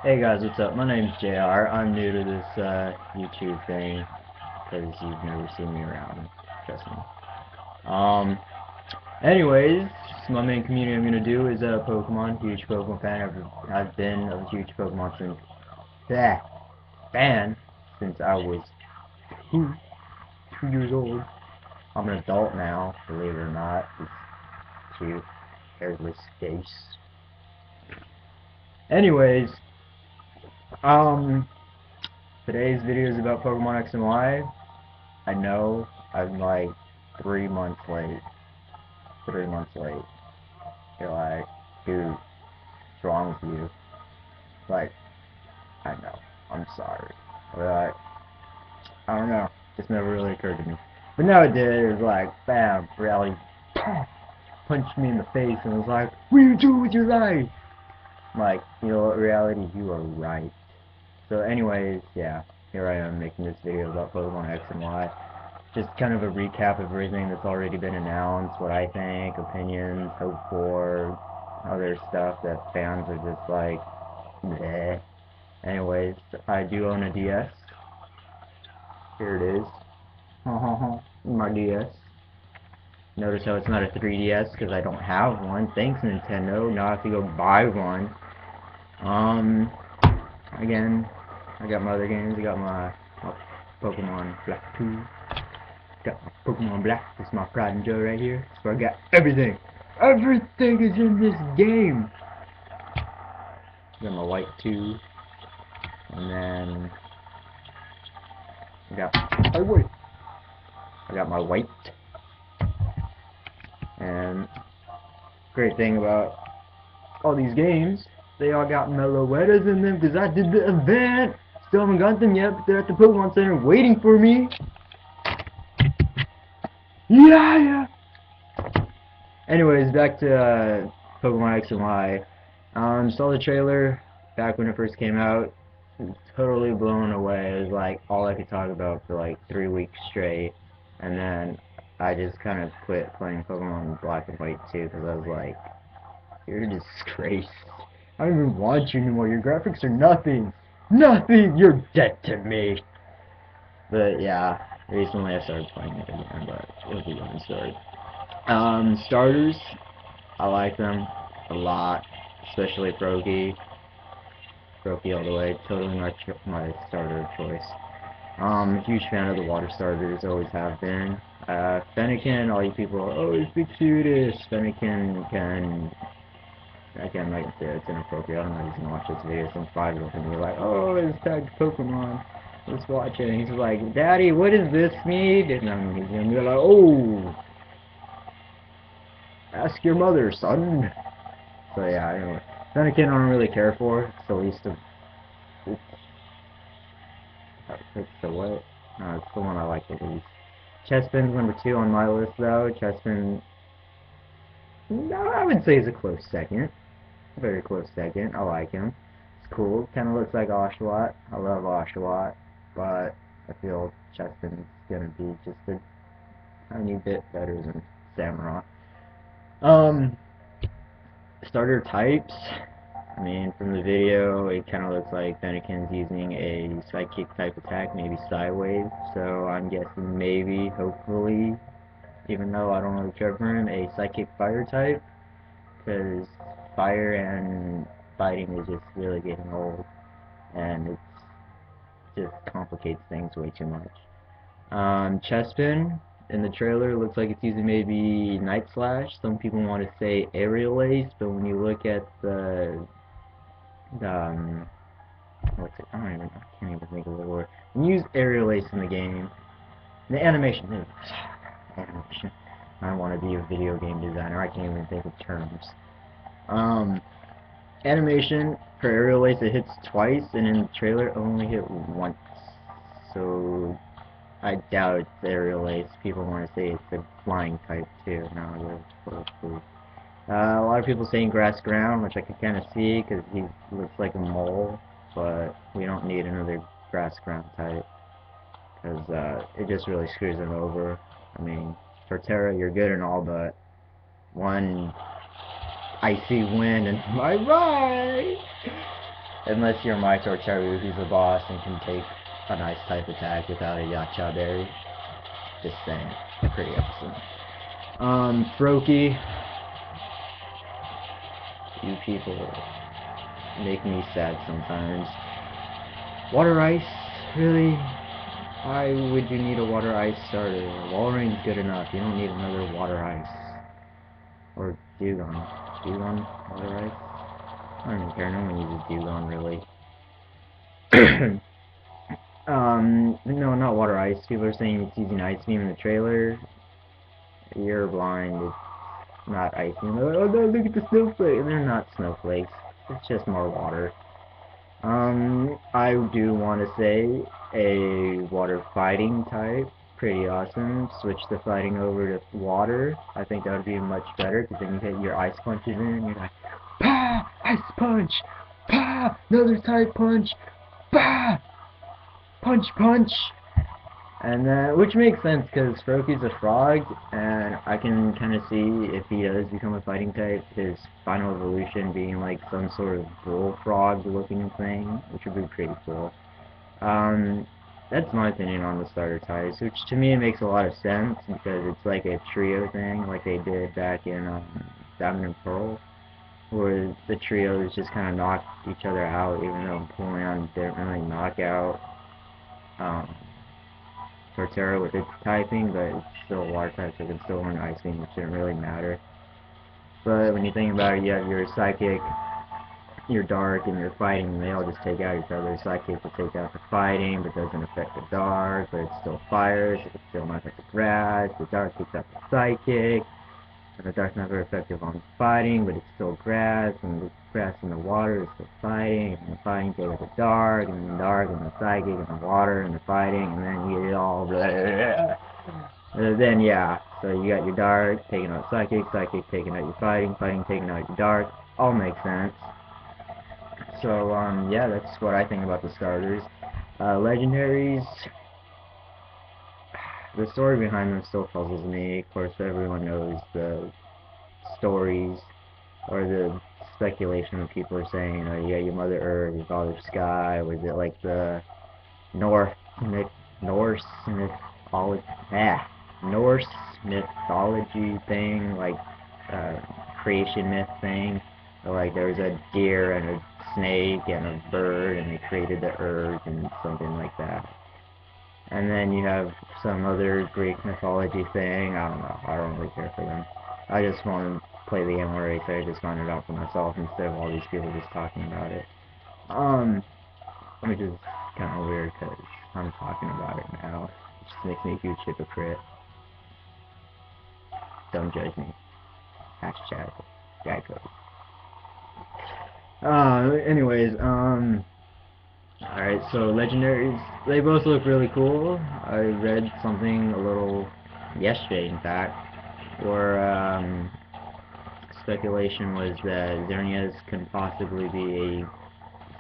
Hey guys, what's up? My name's JR. I'm new to this YouTube thing because you've never seen me around. Trust me. Um, anyways, my main community I'm gonna do is Pokemon. Huge Pokemon fan. I've been a huge Pokemon fan since I was two, 2 years old. I'm an adult now, believe it or not. It's cute, hairless face. Anyways, um, today's video is about Pokemon X and Y. I know I'm like 3 months late. 3 months late. You're like, dude, what's wrong with you? Like, I know. I'm sorry. But like, I don't know. Just never really occurred to me. But now it did. It was like, bam, reality punched me in the face and was like, what do you do with your life? I'm like, you know what, reality, you are right. So anyways, yeah, here I am making this video about Pokemon X and Y. Just kind of a recap of everything that's already been announced, what I think, opinions, hope for, other stuff that fans are just like, bleh. Anyways, I do own a DS. Here it is. My DS. Notice how it's not a 3DS because I don't have one. Thanks, Nintendo. Now I have to go buy one. Um, again, I got my other games. I got my Pokemon Black 2. Got my Pokemon Black. This is my pride and joy right here. That's where I got everything. Everything is in this game. Got my White 2. And then I got I got my White. And great thing about all these games, they all got Meloetas in them because I did the event. Still haven't got them yet, but they're at the Pokemon Center waiting for me. Yeah. Anyways, back to Pokemon X and Y. Saw the trailer back when it first came out. Totally blown away. It was like all I could talk about for like 3 weeks straight, and then I just kind of quit playing Pokemon Black and White too because I was like, you're a disgrace. I don't even want you anymore. Your graphics are nothing. Nothing. You're dead to me. But yeah, recently I started playing it again, but it'll be a different story. Starters, I like them a lot, especially Froakie. Froakie all the way, totally my starter of choice. Huge fan of the water starters, always have been. Fennekin, all you people are, oh, he's the cutest. Fennekin can, again, like I said, it's inappropriate. I don't know if he's gonna watch this video. Some 5-year-old can be like, oh, it's tagged Pokemon. Let's watch it. And he's like, Daddy, what does this mean? And then he's gonna be like, oh, ask your mother, son. So yeah, anyway. Fennekin I don't really care for. It's the least of... It's the what? No, it's the one I like the least. Chespin's number 2 on my list, though. Chespin... No, I would say he's a close second. A very close second. I like him. It's cool. Kind of looks like Oshawott. I love Oshawott. But I feel Chespin's gonna be just a tiny bit better than Samurott. Um... Starter types. I mean, from the video, it kind of looks like Fennekin's using a Psychic type attack, maybe Psywave. So I'm guessing maybe, hopefully, even though I don't really care for him, a Psychic Fire type. Because fire and fighting is just really getting old. And it just complicates things way too much. Chespin, in the trailer, looks like it's using maybe Night Slash. Some people want to say Aerial Ace, but when you look at the what's it? I can't even think of the word. When you use Aerial Ace in the game, the animation, animation. I want to be a video game designer. I can't even think of terms. Um, Animation for Aerial Ace, it hits twice, and in the trailer, only hit once. So I doubt it's Aerial Ace. People want to say it's a flying type too. No, a lot of people saying grass ground, which I can kind of see because he looks like a mole, but we don't need another grass ground type because it just really screws him over. I mean, Torterra, you're good and all, but one icy wind and bye bye. Unless you're Micro Charu, who's a boss and can take an ice type attack without a Yacha berry. Just saying. Pretty awesome. Froakie. You people make me sad sometimes. Water Ice? Really? Why would you need a Water Ice starter? Walreign's good enough. You don't need another Water Ice. Or Dewgong. Dewgong? Water Ice? I don't even care. No one uses Dewgong, really. No, not Water Ice. People are saying it's using Ice Beam in the trailer. You're blind. It's not Ice Beam. Oh no, look at the snowflake. They're not snowflakes. It's just more water. I do want to say a water fighting type. Pretty awesome. Switch the fighting over to water. I think that would be much better, because then you hit your ice punches in and you're like, PAH! Ice punch! PAH! Another type punch! PAH! Punch, punch! And then, which makes sense, because Froakie's a frog, and I can kind of see if he does become a fighting type, his final evolution being like some sort of bullfrog looking thing, which would be pretty cool. That's my opinion on the starter types, which to me makes a lot of sense, because it's like a trio thing, like they did back in Diamond and Pearl, where the trios just kind of knocked each other out, even though Empoleon didn't really knock out Torterra with its typing, but it's still a water type, so it can still learn Ice Beam, which shouldn't really matter. But when you think about it, you have your Psychic, your Dark, and your Fighting, and they all just take out each other. Psychic will take out the Fighting, but doesn't affect the Dark, but it still fires, it still not affect the Grass. The Dark takes out the Psychic, and the Dark's not very effective on fighting, but it's still Grass, and the Grass and the Water is still fighting, and the Fighting takes out the Dark, and the Dark, and the Psychic, and the Water, and the Fighting, and then you get it all. Then, yeah, so you got your Dark taking out Psychic, Psychic taking out your Fighting, Fighting taking out your Dark. All makes sense. So, yeah, that's what I think about the starters. Legendaries, the story behind them still puzzles me. Of course, everyone knows the stories, or the speculation that people are saying, you know, you got your Mother Earth, your Father Sky. Was it like the Norse mythology thing, like creation myth thing, or like there was a deer and a snake and a bird, and they created the earth and something like that. And then you have some other Greek mythology thing. I don't know. I don't really care for them. I just want to play the game already, so I just find it out for myself instead of all these people just talking about it. Which is kind of weird because I'm talking about it now. It just makes me a huge hypocrite. Don't judge me. Hashtag Geico. Anyways, alright, so legendaries, they both look really cool. I read something a little yesterday, in fact, where speculation was that Xerneas can possibly be a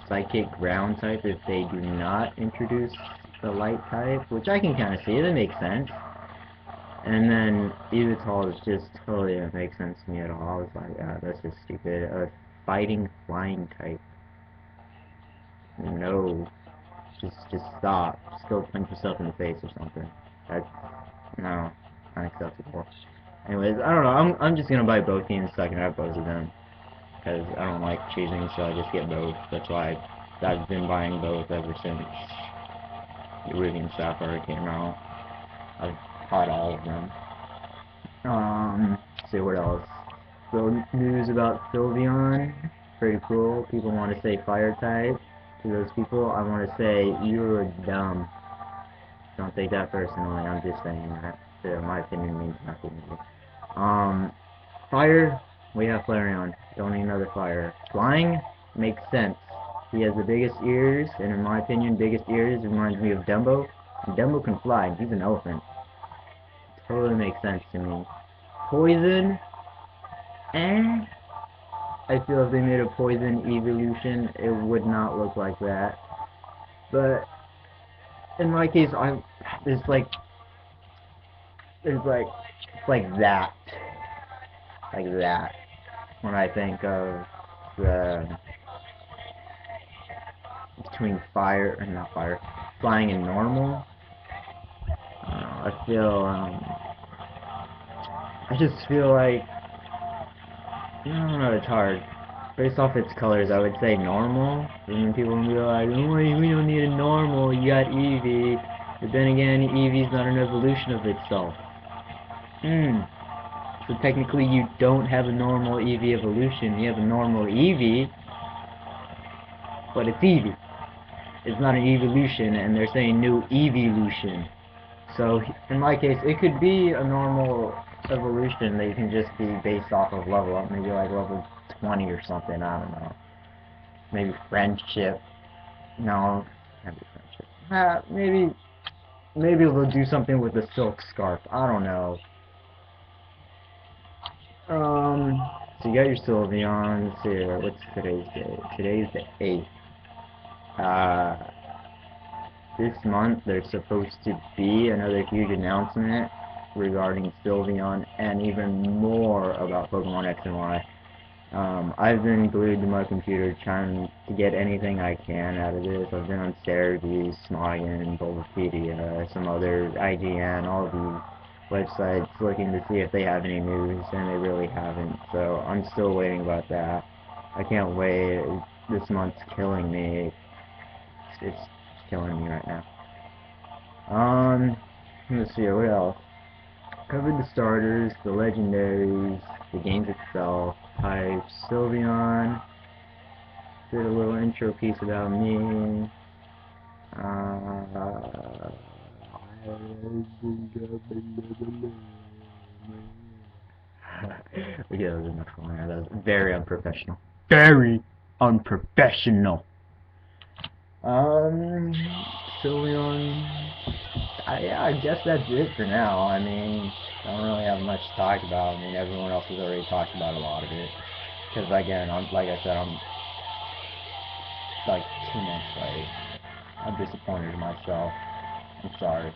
psychic ground type if they do not introduce the light type, which I can kind of see. That makes sense. And then Yveltal is just totally doesn't make sense to me at all. I was like, that's just stupid. A fighting flying type. No. Just stop. Just go punch yourself in the face or something. That's, no, unacceptable. Anyways, I don't know. I'm just gonna buy both teams so I can have both of them, because I don't like choosing, so I just get both. That's why I've been buying both ever since Ruby and Sapphire came out. I've bought all of them. Let's see what else. So news about Sylveon. Pretty cool. People want to say fire type. To those people, I want to say you're dumb. Don't take that personally. I'm just saying that. My opinion means nothing to me. Fire. We have Flareon. Don't need another fire. Flying makes sense. He has the biggest ears, and in my opinion, biggest ears reminds me of Dumbo. And Dumbo can fly, and he's an elephant. It totally makes sense to me. Poison. I feel if they made a poison evolution, it would not look like that. But in my case, it's like that, when I think of the between fire and not fire, flying and normal. I feel I just feel like I don't know, it's hard. Based off its colors, I would say normal. And then people will be like, oh, we don't need a normal, you got Eevee. But then again, Eevee's not an evolution of itself. So technically you don't have a normal Eevee evolution. You have a normal Eevee, but it's Eevee. It's not an evolution, and they're saying new evolution. So in my case, it could be a normal evolution that you can just be based off of level up, maybe like level 20 or something, I don't know. Maybe friendship. No, can't be friendship. Maybe they'll do something with the silk scarf. I don't know. So you got your Sylveons here. What's today's date? Today's the 8th. This month there's supposed to be another huge announcement regarding Sylveon and even more about Pokemon X and Y. I've been glued to my computer trying to get anything I can out of this. I've been on Cerebi, Smoggin, Bulbapedia, some other IGN, all of these websites looking to see if they have any news, and they really haven't. So I'm still waiting about that. I can't wait. This month's killing me. It's killing me right now. Let's see, what else? Covered the starters, the legendaries, the games itself, types, Sylveon, did a little intro piece about me, okay, that was enough for me. That was very unprofessional. Very unprofessional. Sylveon, yeah, I guess that's it for now. I mean, I don't really have much to talk about. I mean, everyone else has already talked about a lot of it. Because, again, like I said, I'm like 2 months late. I'm disappointed in myself. I'm sorry.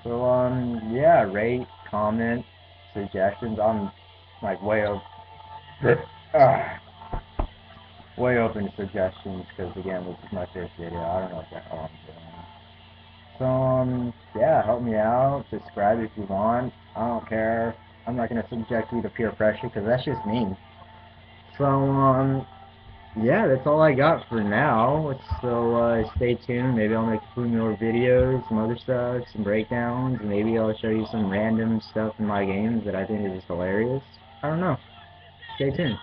So, yeah, rate, comment, suggestions. I'm, like, way open to suggestions, because, again, this is my first video. I don't know what the hell I'm doing. So, yeah, help me out. Subscribe if you want. I don't care. I'm not going to subject you to peer pressure, because that's just me. So, yeah, that's all I got for now. So, stay tuned. Maybe I'll make a few more videos, some other stuff, some breakdowns. Maybe I'll show you some random stuff in my games that I think is just hilarious. I don't know. Stay tuned.